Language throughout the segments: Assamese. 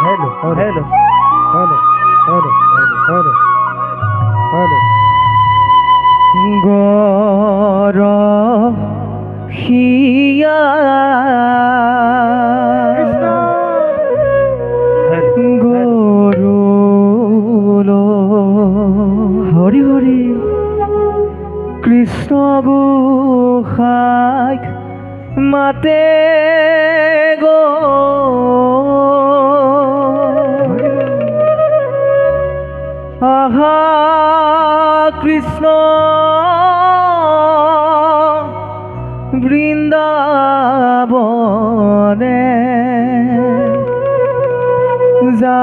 hello hello hello hello hello hello गरहिया গৰুলো হৰি হৰি কৃষ্ণ গোসাঁইক মাতে গো আহা কৃষ্ণ বৃন্দাবনে যা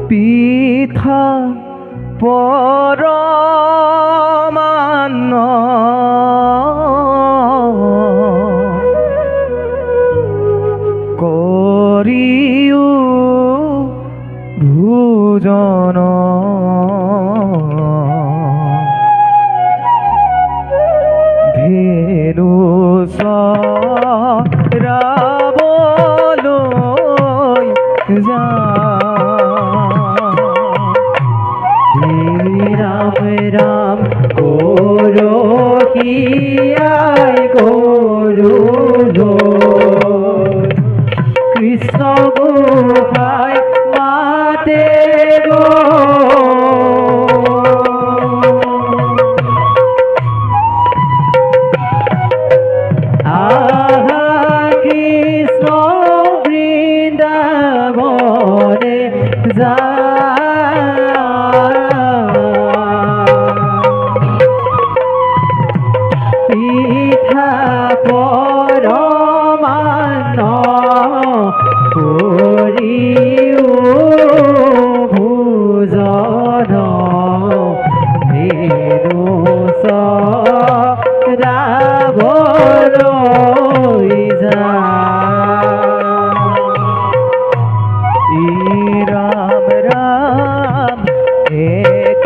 পিঠা পৰমান্ন কৰিও ভোজন ধেনু চৰাবলৈ যা ৰাম ৰাম গৰহিয়ায় গৰুলো কৃষ্ণ গোসাঁই মাতে গো আহা কৃষ্ণ বৃন্দাবনে যা পিঠা পৰমান্ন কৰিও ভোজন ধেনু চৰাবলৈ যা ৰাম ৰাম এক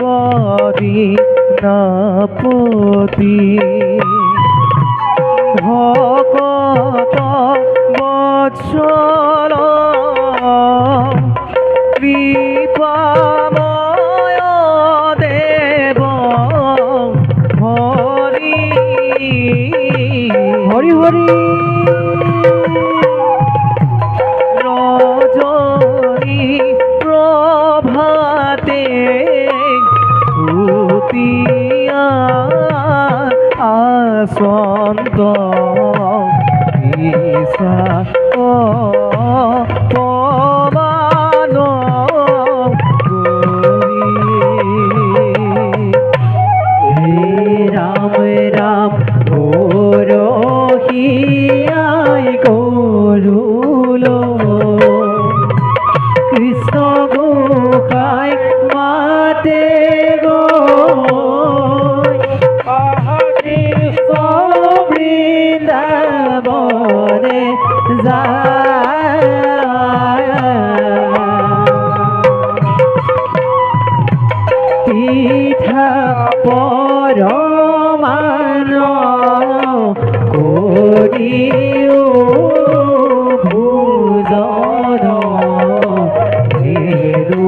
দিনপতি ভকত বৎসল কৃপাময় দেৱ হৰি হৰি হৰি ৰজনী প্ৰভাতে ভূতিয়া আসন্ত ঈশা পবান ৰাম ৰাম গৰহিয়ায় গৰুলো কৃষ্ণ গোসাঁই মাতে গো বৃন্দাবনে যা পিঠা পৰমান্ন কৰিও ভোজন ধেনু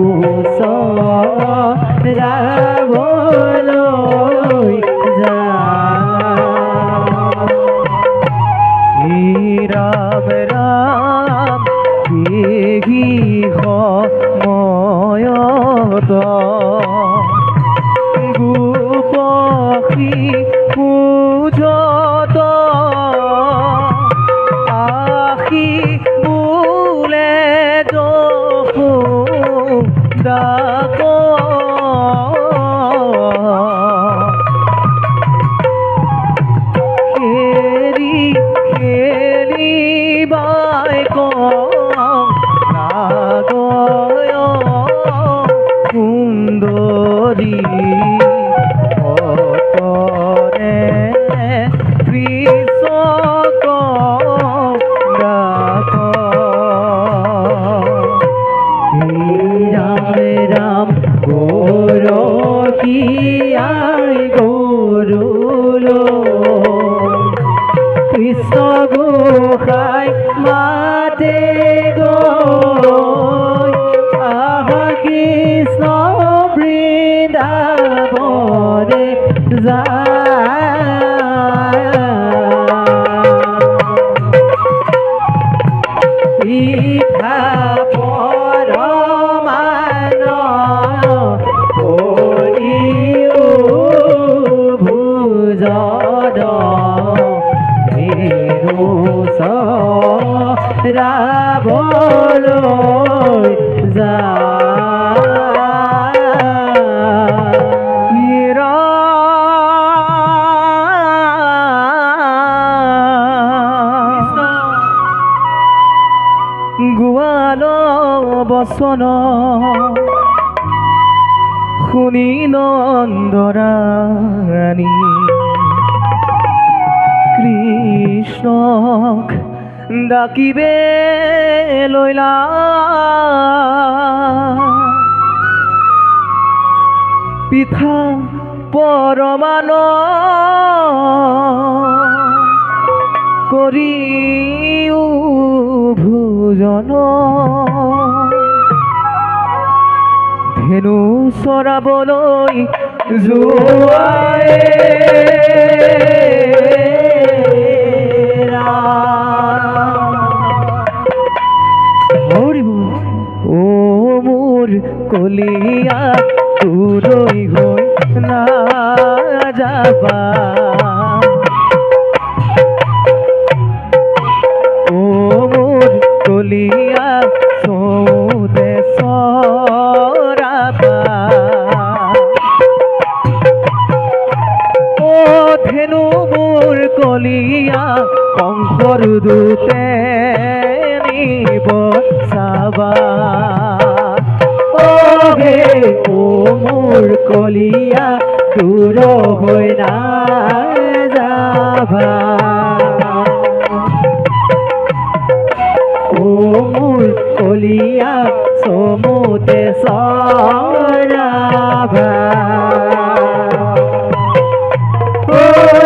চৰাবলৈ যা রাম রাম দেহি সময়ত গোপী পূজত আশী বোলে যশোদাক সুন্দরী গরহিয়ায় গরুলো যাই মাতে গৈ আহা কৃষ্ণ বৃন্দাবনে যায় ইহা পৰমান কৰিও ভুজদ ৰাবলৈ গোৱাল বচন শুনি নন্দৰাণী কৃষ্ণক ডাকিবে লৈলা পিঠা পৰমান কৰিও ভোজন ধেনু চৰাবলৈ যোৱাই ও মোৰ কলিয়া তুৰৈ হৈ নাযাবা ও মোৰ কলিয়া চৌতে চৰাবা ও ধেনু মোৰ কলিয়া কংসৰ দূতে নিব চাবা ও হে ও মোৰ কলিয়া দূৰ হৈ নাযাবা ও মোৰ কলিয়া চমুতে চৰাবা ও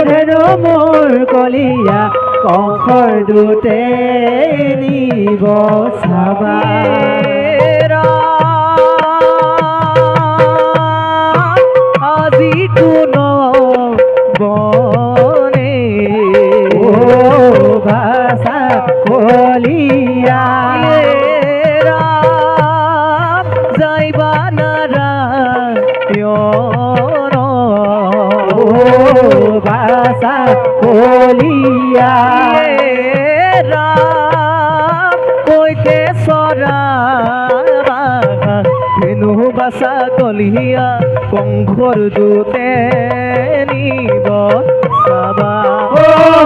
ধেনু মোৰ কলিয়া কংসৰ দূতে নিব চাবা আজি কোন বনে ও ভাষা কলিয়া যাইবা নাৰায়ণ ও ভাষা কলিয়া কৈকে চৰাবা ধেনু বাছা কলিয়া কংসৰ দূতে নিব চাবা ও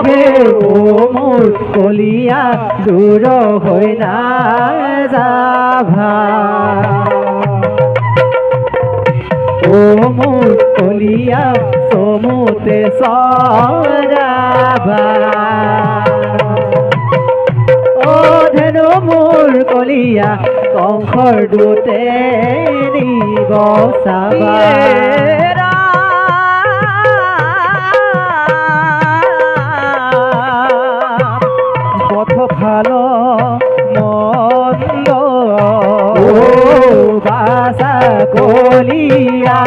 হে ও মোৰ কলিয়া দূৰ হৈ নাযাবা ও মোৰ কলিয়া চমুতে চৰাবা ও ধেনু মোৰ কলিয়া কংসৰ দূতে নিব চাবা পথ ভাল মন্দ ও বাছা কলিয়া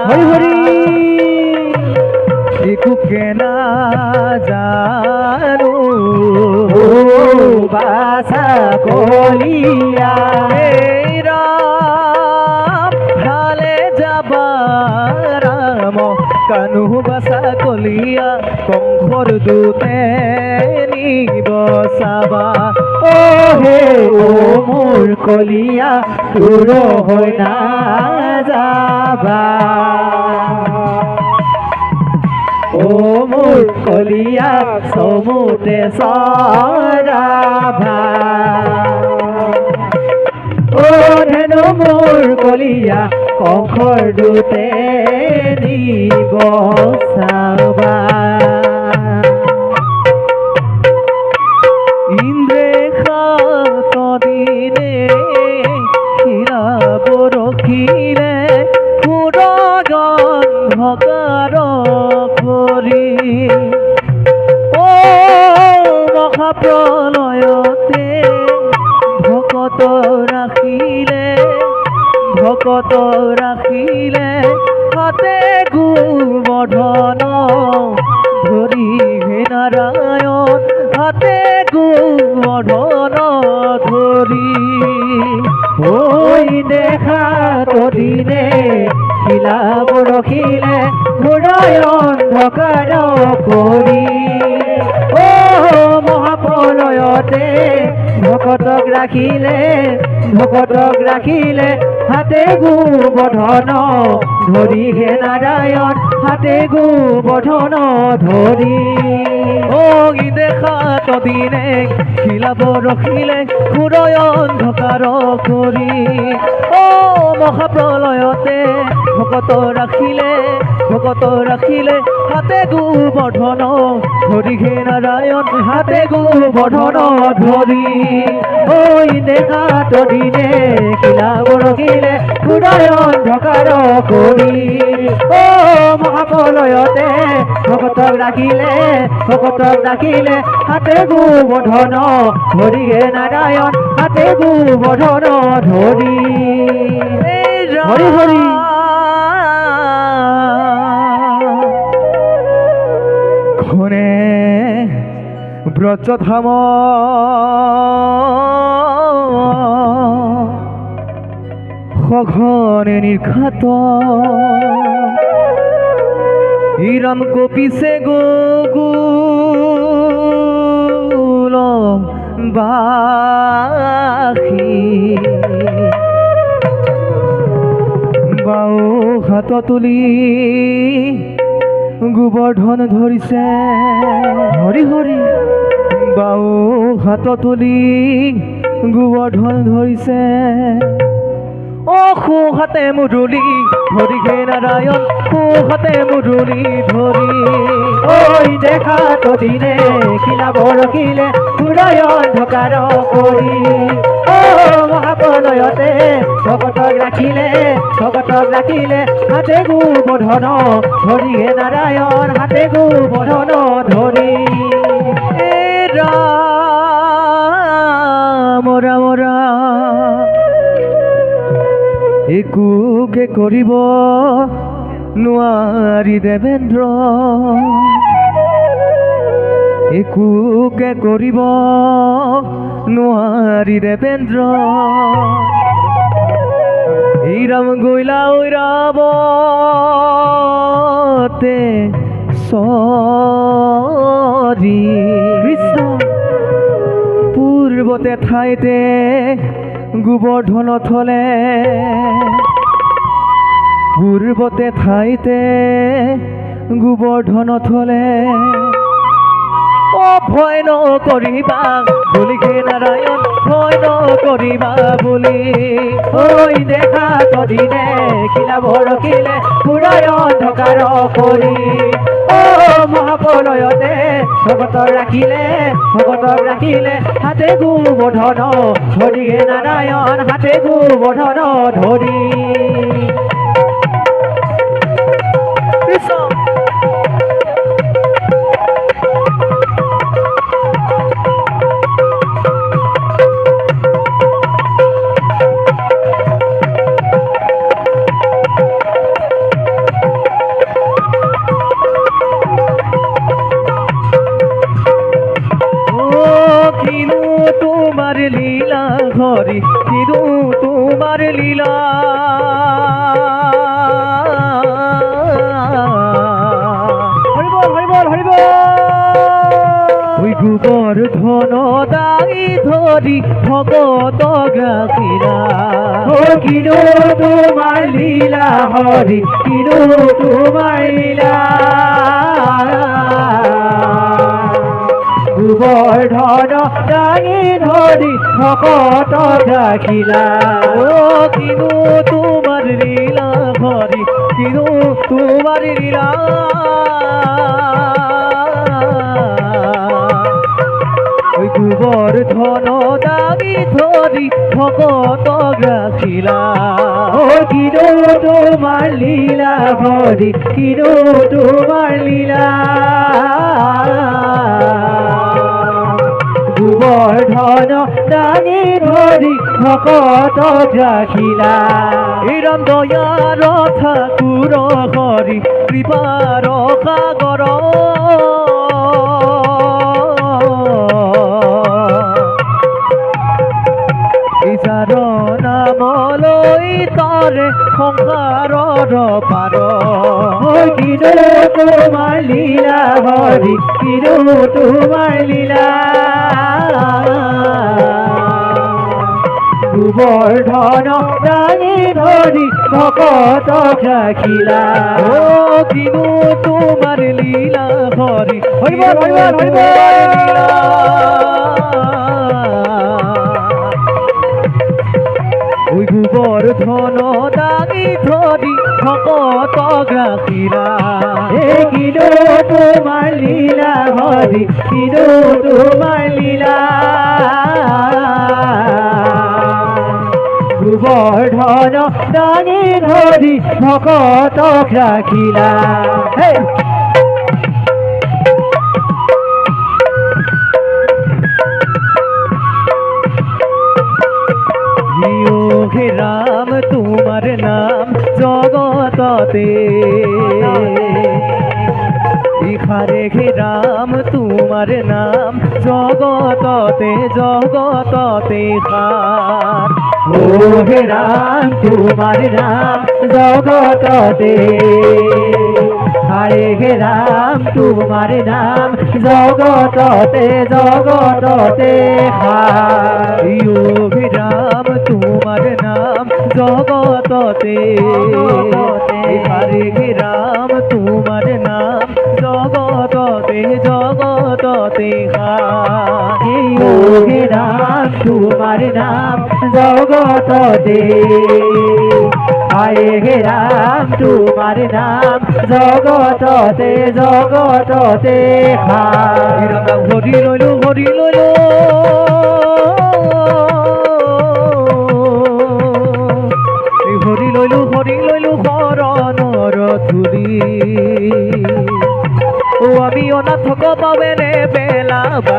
হৰি হৰি একোকে নাজানো ও বাছা কলিয়া ভালে যাবা ৰাম কানু বাছা কলিয়া কংসৰ দূতে নিব চাবা ও হে ও মোৰ কলিয়া দূৰ হৈ নাযাবা ও মোৰ কলিয়া চমুতে চৰাবা ও ধেনু মোৰ কলিয়া কংসৰ দূতে নিব চাবা ইন্দ্ৰে সাত দিনে শিৰাব ৰখিলে সুৰগন্ধ অন্ধকাৰ কৰি ও মহাপ্ৰলয়তে ভকত ৰাখিলে হাতে গোবৰ্ধন ধৰি হে নাৰায়ণ হাতে গোবৰ্ধন ধৰি ঐ দেখা তদিনে শিলাব ৰখিলে ঘূৰাই অন্ধকাৰ কৰি ও মহাপ্ৰলয়তে ভকতক ৰাখিলে হাতে গোবৰ্ধন ধৰি হে নাৰায়ণ হাতে গোবৰ্ধন ধৰি ঐ দেখা তদিনে শিলাব ৰখিলে ঘূৰাই অন্ধকাৰ কৰি ও মহাপ্ৰলয়তে ভকত ৰাখিলে হাতে গোবৰ্ধন ধৰি হে নাৰায়ণ হাতে গোবৰ্ধন ধৰি ঐ দেখা তদিনে শিলাব ৰখিলে ঘূৰাই অন্ধকাৰ কৰি ও মহাপ্ৰলয়তে ভকতক ৰাখিলে হাতে গোবৰ্ধন ধৰি হে নাৰায়ণ হাতে গোবৰ্ধন ধৰি হৰি হৰি খনে ব্ৰজধাম সঘনে নিৰ্ঘাত ইৰাম কপিছে গোকুল বাসী বাও হাত তুলি গোবৰ্ধন ধৰিছে হৰি হৰি বাও হাত তুলি গোবৰ্ধন ধৰিছে ও সোঁহাতে মুৰুলি ধৰি হে নাৰায়ণ সোঁহাতে মুৰুলি ধৰি ঐ দেখা তদিনে শিলাব ৰখিলে ঘূৰাই অন্ধকাৰ কৰি ও মহাপ্ৰলয়তে ভকতক ৰাখিলে হাতে গোবৰ্ধন ধৰি হে নাৰায়ণ হাতে গোবৰ্ধন ধৰি ৰাম ৰাম ৰাম একোকে কৰিব নোৱাৰি দেৱেন্দ্ৰ একোকে কৰিব নোৱাৰি দেৱেন্দ্ৰ ইৰাম গৈলা ঐৰাৱতে চৰি কৃষ্ণ পূৰ্বতে ঠাইতে গোবৰ্ধন থলে পূৰ্বতে ঠাইতে গোবৰ্ধন থলে ও ভয় নকৰিবা বুলি হে নাৰায়ণ ভয় নকৰিবা বুলি ঐ দেখা তদিনে শিলাব ৰখিলে ঘূৰাই অন্ধকাৰ কৰি ও মহাপ্ৰলয়তে ভকতক ৰাখিলে হাতে গোবৰ্ধন ধৰি হে নাৰায়ণ হাতে গোবৰ্ধন ধৰি কৃষ্ণ লীলা হরি কিরু তোমার লীলা হরিবল ওই গোবর্ধন দাই ধরি ভগত রাখিলা ও কিরু তোমার লীলা হরি কিরু তোমার লীলা গোবৰ্ধন দাঙি ধৰি ভকত ৰাখিলা ও কিনো তোমাৰ লীলা হৰি কিনো তোমাৰ লীলা গোবৰ্ধন দাঙি ধৰি ভকত ৰাখিলা ঐ কিনো তোমাৰ লীলা হৰি কিনো তোমাৰ লীলা গোবৰ্ধন দানি ধৰি ভকত ৰাখিলা ৰাম দয়াৰ ঠাকুৰ হৰি কৃপাৰ সাগৰ যাৰ নামলৈ তৰে সংসাৰৰ পাৰ কিনো তোমাৰ লীলা হৰি কিনো তোমাৰ লীলা গোবৰ্ধন দানি ধৰি ভকত ৰাখিলা কিনো তোমাৰ লীলা হৰি হৰিব হৰিব হৰিব গোবৰ্ধন দানি ধৰি ভকত ৰাখিলা কিনো তোমার লীলা হরি কিনো তোমার লীলা গোবর্ধন দানি ধরি ভকত রাখিলা হে রাম তোমার নাম জগততে ইখারে হে রাম তোমার নাম জগততে জগততে খার ও হে রাম তোমার নাম জগততে হরে হে রাম তোমার নাম জগততে জগততে হে রাম তোমার নাম জগততে হরে হে রাম তোমার নাম জগততে জগততে হে রাম তোমার নাম জগততে হরে হে রাম তোমার নাম জগততে জগততে হরি লইলো হরি লইলো হরি লইলো হরণর ধুলি ও আমি অনাথক পাবেনে বেলাবা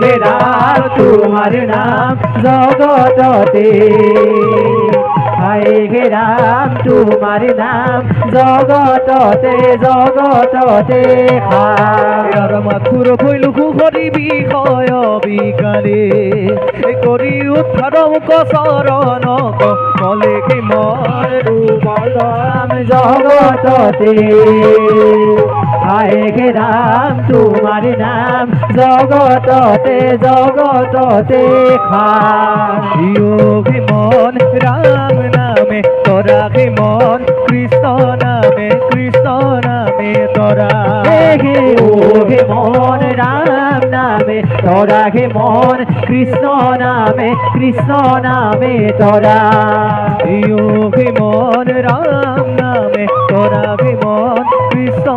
হে রাম তোমার নাম জগততে হে রাম তোমার নাম জগততে জগততে মাথুর ভৈলু হরি বিষয় বিকারে করি উদ্ধার শরণ কলে কি রাম জগততে হে রাম তোমার নাম জগততে জগততে হে মন রাম নামে তোরা হে মন কৃষ্ণ নামে তোরা হে মন রাম নামে তোরা হে মন কৃষ্ণ নামে তোরা হে মন রাম নামে তোরা হে মন কৃষ্ণ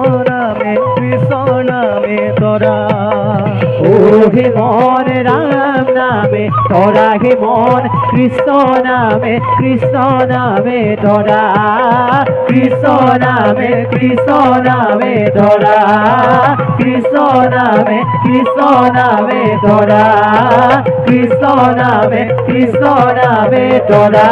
নামে তোরা হে মন রাম নামে তোরা হে মন কৃষ্ণ নামে তোরা কৃষ্ণ নামে তোরা কৃষ্ণ নামে তোরা কৃষ্ণ নামে তোরা